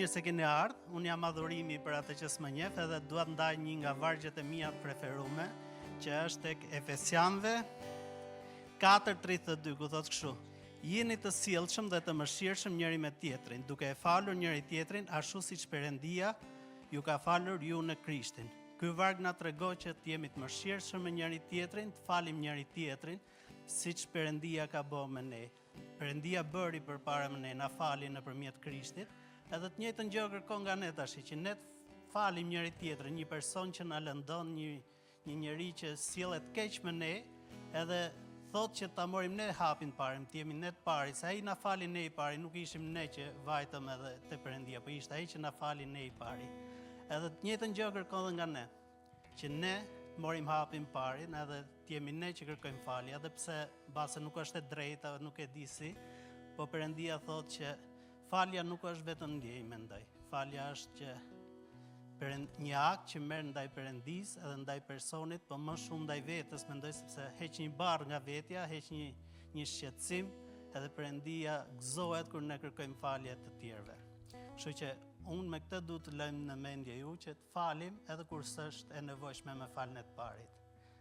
mirë se keni ardhur. Unë jam adhurimi për atë që s'më njeh edhe dua të ndaj një nga vargjet e mia preferume, që është tek Efesianëve 4:32, ku thotë kështu: Jeni të sjellshëm dhe të mëshirshëm njëri me tjetrin, duke e falur njëri tjetrin ashtu siç Perëndia ju ka falur ju në Krishtin. Ky varg na tregon që të jemi të mëshirshëm me njëri tjetrin, të falim njëri tjetrin, siç Perëndia ka bërë me ne. Perëndia bëri përpara me ne, na fali nëpërmjet Krishtit, edhe të njëjtën gjë kërkon nga ne tash, që ne të falim njëri tjetrin, një person që na lëndon, një njeri që sillet keq me ne, edhe thot që ta morim ne hapin parë, të jemi ne të pari, se ai na fali ne i pari, nuk ishim ne që vajtëm edhe te Perëndia, po ishte ai që na fali ne i pari. Edhe të njëjtën gjë kërkon edhe nga ne, që ne morim hapin parin, edhe të jemi ne që kërkojmë falje, edhe pse mbase nuk është e drejta, nuk e di si, po Perëndia thot që falja nuk është vetëm ndjej, mendoj. Falja është që një akt që merr ndaj Perëndisë edhe ndaj personit, po më shumë ndaj vetes, mendoj, sepse heq një barr nga vetja, heq një shqetësim, edhe Perëndia gëzohet kur ne kërkojmë falje të tjerëve. Kështu që unë me këtë du të lëmë në mendje ju që të falim edhe kur s'është e nevojshme me falën e të parit.